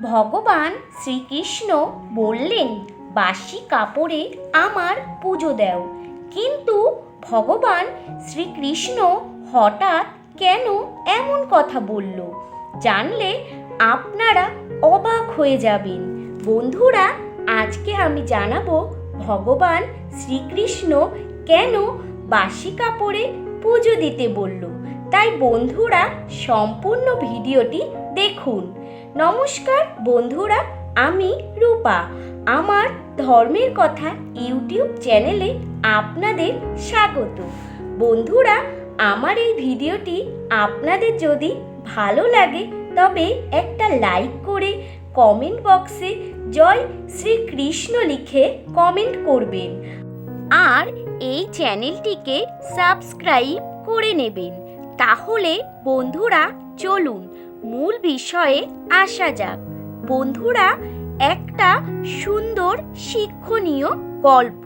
ভগবান শ্রীকৃষ্ণ বললেন, বাসি কাপড়ে আমার পুজো দাও। কিন্তু ভগবান শ্রীকৃষ্ণ হঠাৎ কেন এমন কথা বলল, জানলে আপনারা অবাক হয়ে যাবেন। বন্ধুরা, আজকে আমি জানাবো ভগবান শ্রীকৃষ্ণ কেন বাসি কাপড়ে পুজো দিতে বলল। তাই বন্ধুরা, সম্পূর্ণ ভিডিওটি দেখুন। নমস্কার বন্ধুরা, আমি রূপা। আমার ধর্মের কথা ইউটিউব চ্যানেলে আপনাদের স্বাগত। বন্ধুরা, আমার এই ভিডিওটি আপনাদের যদি ভালো লাগে তবে একটা লাইক করে কমেন্ট বক্সে জয় শ্রীকৃষ্ণ লিখে কমেন্ট করবেন আর এই চ্যানেলটিকে সাবস্ক্রাইব করে নেবেন। তাহলে বন্ধুরা, চলুন মূল বিষয়ে আসা যাক। বন্ধুরা, একটা সুন্দর শিক্ষণীয় গল্প,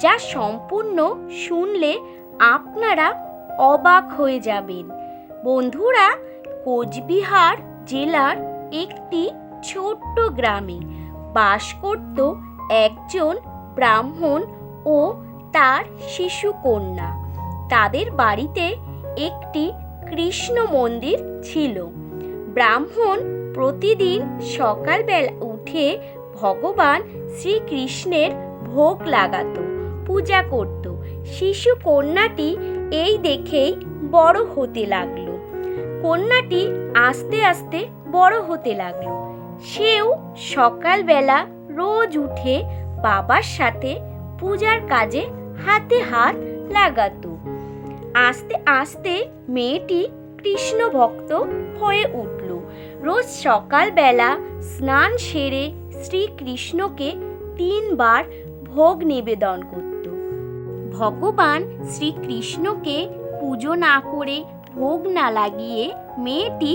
যা সম্পূর্ণ শুনলে আপনারা অবাক হয়ে যাবেন। বন্ধুরা, কোচবিহার জেলার একটি ছোট্ট গ্রামে বাস করত একজন ব্রাহ্মণ ও তার শিশু কন্যা। তাদের বাড়িতে একটি কৃষ্ণ মন্দির ছিল। ব্রাহ্মণ প্রতিদিন সকালবেলা উঠে ভগবান শ্রীকৃষ্ণের ভোগ লাগাতো, পূজা করত। শিশু কন্যাটি এই দেখেই বড় হতে লাগলো। কন্যাটি আস্তে আস্তে বড় হতে লাগলো। সেও সকালবেলা রোজ উঠে বাবার সাথে পূজার কাজে হাতে হাত লাগাতো। আস্তে আস্তে মেয়েটি কৃষ্ণ ভক্ত হয়ে উঠল। রোজ সকালবেলা স্নান সেরে শ্রীকৃষ্ণকে 3 বার ভোগ নিবেদন করত। ভগবান শ্রীকৃষ্ণকে পুজো না করে, ভোগ না লাগিয়ে মেয়েটি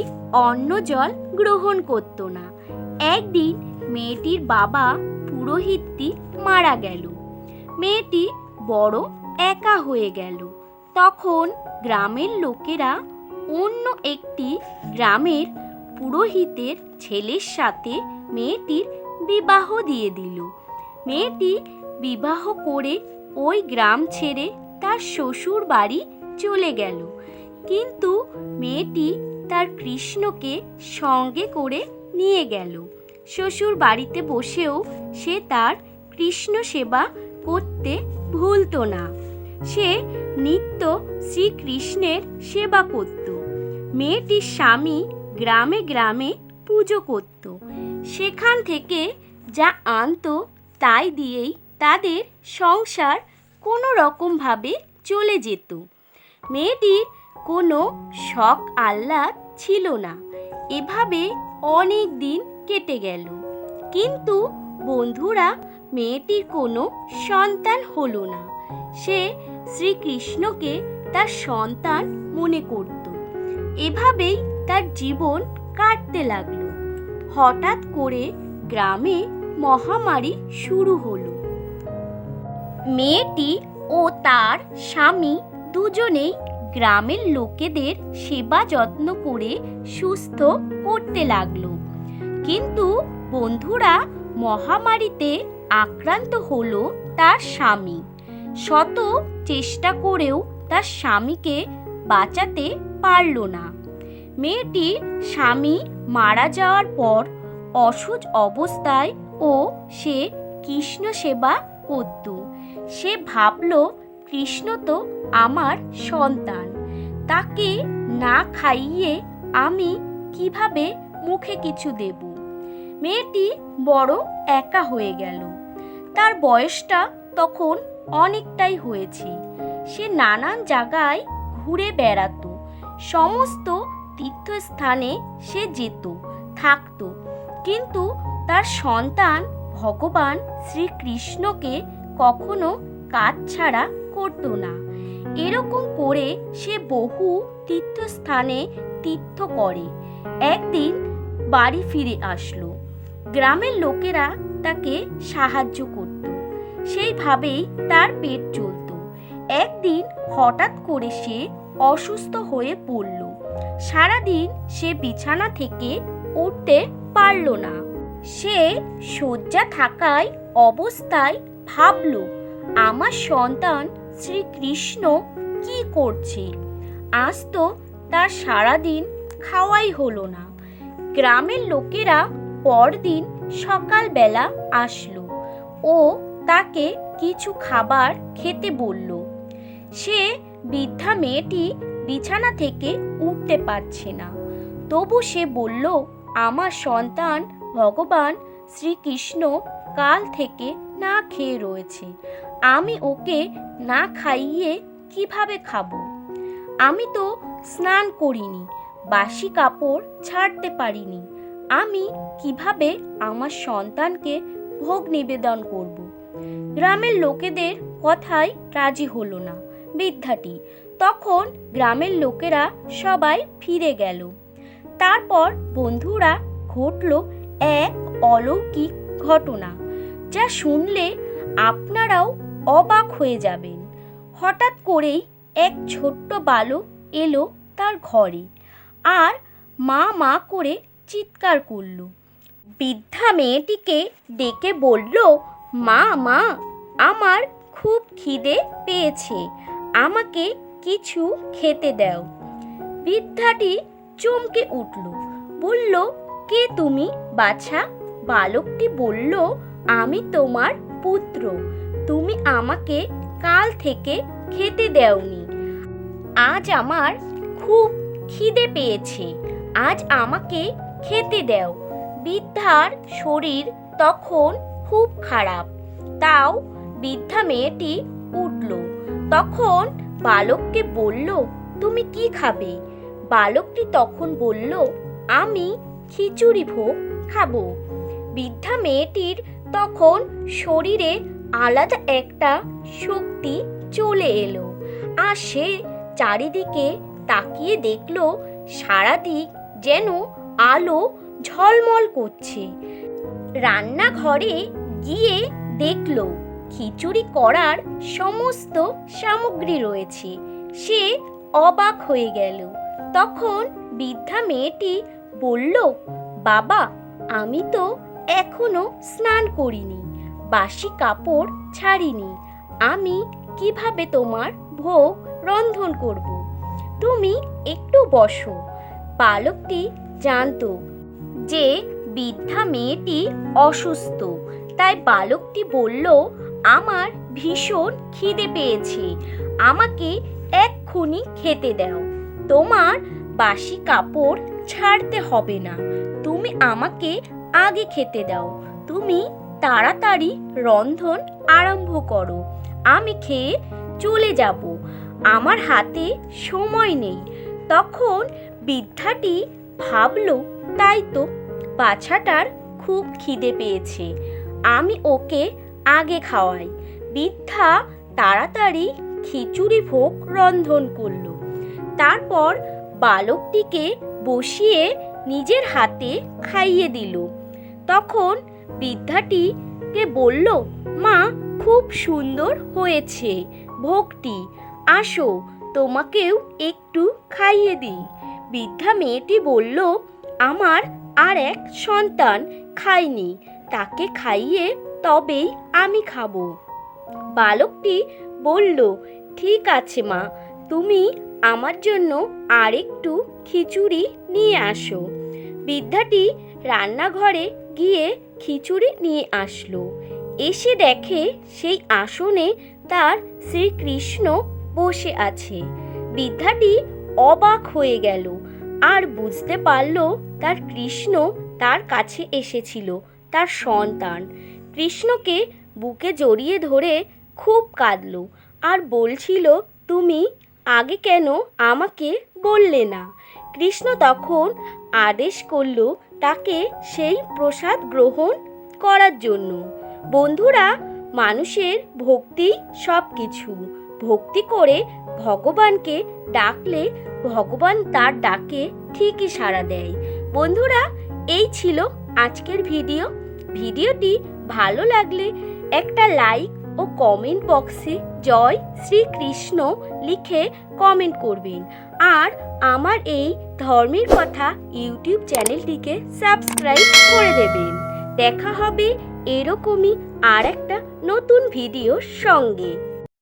অন্ন জল গ্রহণ করত না। একদিন মেয়েটির বাবা পুরোহিতটি মারা গেল। মেয়েটি বড় একা হয়ে গেল। তখন গ্রামের লোকেরা অন্য একটি গ্রামের পুরোহিতের ছেলের সাথে মেয়েটির বিবাহ দিয়ে দিল। মেয়েটি বিবাহ করে ওই গ্রাম ছেড়ে তার শ্বশুর বাড়ি চলে গেল। কিন্তু মেয়েটি তার কৃষ্ণকে সঙ্গে করে নিয়ে গেল। শ্বশুর বাড়িতে বসেও সে তার কৃষ্ণ সেবা করতে ভুলতো না। সে নিত্য শ্রীকৃষ্ণের সেবা করত। মেয়েটির স্বামী গ্রামে গ্রামে পুজো করত। সেখান থেকে যা আনতো তাই দিয়েই তাদের সংসার কোনো রকমভাবে চলে যেত। মেয়েটির কোনো শখ আহ্লাদ ছিল না। এভাবে অনেক দিন কেটে গেল। কিন্তু বন্ধুরা, মেয়েটির কোনো সন্তান হলো না। সে শ্রীকৃষ্ণকে তার সন্তান মনে করত। এভাবেই তার জীবন কাটতে লাগলো। হঠাৎ করে গ্রামে মহামারী শুরু হলো। মেয়েটি ও তার স্বামী দুজনেই গ্রামের লোকেদের সেবা যত্ন করে সুস্থ করতে লাগলো। কিন্তু বন্ধুরা, মহামারীতে আক্রান্ত হলো তার স্বামী। শত চেষ্টা করেও তার স্বামীকে বাঁচাতে পারল না। মেয়েটির স্বামী মারা যাওয়ার পর অসুস্থ অবস্থায় সে কৃষ্ণ সেবা করত। সে ভাবল, কৃষ্ণ তো আমার সন্তান, তাকে না খাইয়ে আমি কিভাবে মুখে কিছু দেব। মেয়েটি বড় একা হয়ে গেল। তার বয়সটা তখন অনেকটাই হয়েছে। সে নানান জায়গায় ঘুরে বেড়াতো। সমস্ত তীর্থস্থানে সে যেত, থাকতো। কিন্তু তার সন্তান ভগবান শ্রীকৃষ্ণকে কখনো কাজ ছাড়া করত না। এরকম করে সে বহু তীর্থস্থানে তীর্থ করে একদিন বাড়ি ফিরে আসলো। গ্রামের লোকেরা তাকে সাহায্য করত। সেইভাবেই তার পেট চলত। একদিন হঠাৎ করে সে অসুস্থ হয়ে পড়ল। সারাদিন সে বিছানা থেকে উঠতে পারল না। সে শয্যা থাকায় অবস্থায় ভাবল, আমার সন্তান শ্রীকৃষ্ণ কি করছে? আজ তো তার সারাদিন খাওয়াই হলো না। গ্রামের লোকেরা পরদিন সকালবেলা আসলো ও তাকে কিছু খাবার খেতে বলল। সে বৃদ্ধা মেয়েটি বিছানা থেকে উঠতে পারছে না, তবু সে বলল, আমার সন্তান ভগবান শ্রীকৃষ্ণ কাল থেকে না খেয়ে রয়েছে, আমি ওকে না খাইয়ে কিভাবে খাবো? আমি তো স্নান করিনি, বাসি কাপড় ছাড়তে পারিনি, আমি কিভাবে আমার সন্তানকে ভোগ নিবেদন করব? গ্রামের লোকেদের কথায় রাজি হলো না বৃদ্ধাটি। তখন গ্রামের লোকেরা সবাই ফিরে গেল। তারপর বন্ধুরা ঘটল এক অলৌকিক ঘটনা, যা শুনলে আপনারাও অবাক হয়ে যাবেন। হঠাৎ করেই এক ছোট্ট বালক এলো তার ঘরে আর মা মা করে চিৎকার করল। বৃদ্ধা মেয়েটিকে ডেকে বলল, মা মা, আমার খুব খিদে পেয়েছে, আমাকে কিছু খেতে দাও। বৃদ্ধাটি চমকে উঠল, বলল, কে তুমি বাছা? বালকটি বলল, আমি তোমার পুত্র, তুমি আমাকে কাল থেকে খেতে দাওনি, আজ আমার খুব খিদে পেয়েছে, আজ আমাকে খেতে দাও। বৃদ্ধার শরীর তখন খুব খারাপ, তাও বৃদ্ধা মেয়েটি উঠল। তখন বালককে বলল, তুমি কি খাবে? বালকটি তখন বলল, আমি খিচুড়ি ভোগ খাবো। বৃদ্ধা মেয়েটির তখন শরীরে আলাদা একটা শক্তি চলে এলো আর সে চারিদিকে তাকিয়ে দেখলো সারাদিক যেন আলো ঝলমল করছে। রান্নাঘরে গিয়ে দেখলো খিচুড়ি করার সমস্ত সামগ্রী রয়েছে। সে অবাক হয়ে গেল। তখন বৃদ্ধা মেয়েটি বলল, বাবা, আমি তো এখনো স্নান করিনি, বাসি কাপড় ছাড়িনি, আমি কিভাবে তোমার ভোগ রন্ধন করব? তুমি একটু বসো। বালকটি জানতো যে বৃদ্ধা মেয়েটি অসুস্থ, তাই বালকটি বলল, আমার ভীষণ খিদে পেয়েছে, আমাকে এক্ষুনি খেতে দাও। তোমার বাসি কাপড় ছাড়তে হবে না, তুমি আমাকে আগে খেতে দাও। তুমি তাড়াতাড়ি রন্ধন আরম্ভ করো, আমি খেয়ে চলে যাব, আমার হাতে সময় নেই। তখন বৃদ্ধাটি ভাবল, তাই তো, বাছাটার খুব খিদে পেয়েছে, আমি ওকে আগে খাওয়াই। বৃদ্ধা তাড়াতাড়ি খিচুড়ি ভোগ রন্ধন করল। তারপর বালকটিকে বসিয়ে নিজের হাতে খাইয়ে দিল। তখন বৃদ্ধাটিকে বলল, মা, খুব সুন্দর হয়েছে ভোগটি, আসো তোমাকেও একটু খাইয়ে দিই। বৃদ্ধা মেয়েটি বলল, আমার আর এক সন্তান খায়নি, তাকে খাইয়ে তবেই আমি খাবো। বালকটি বলল, ঠিক আছে মা, তুমি আমার জন্য আরেকটু খিচুড়ি নিয়ে আসো। বৃদ্ধাটি রান্নাঘরে গিয়ে খিচুড়ি নিয়ে আসলো। এসে দেখে সেই আসনে তার শ্রীকৃষ্ণ বসে আছে। বৃদ্ধাটি অবাক হয়ে গেল আর বুঝতে পারল তার কৃষ্ণ তার কাছে এসেছিল, তার সন্তান। কৃষ্ণকে বুকে জড়িয়ে ধরে খুব কাঁদল আর বলছিল, তুমি আগে কেন আমাকে বললে না? কৃষ্ণ তখন আদেশ করল তাকে সেই প্রসাদ গ্রহণ করার জন্য। বন্ধুরা, মানুষের ভক্তি সব কিছু। ভক্তি করে ভগবানকে ডাকলে ভগবান তার ডাকে ঠিকই সাড়া দেয়। বন্ধুরা, এই ছিল আজকের ভিডিওটি ভালো লাগলে একটা লাইক ও কমেন্ট বক্সে জয় শ্রীকৃষ্ণ লিখে কমেন্ট করবেন আর আমার এই ধর্মের কথা ইউটিউব চ্যানেলটিকে সাবস্ক্রাইব করে দেবেন। দেখা হবে এরকমই আর একটা নতুন ভিডিওর সঙ্গে।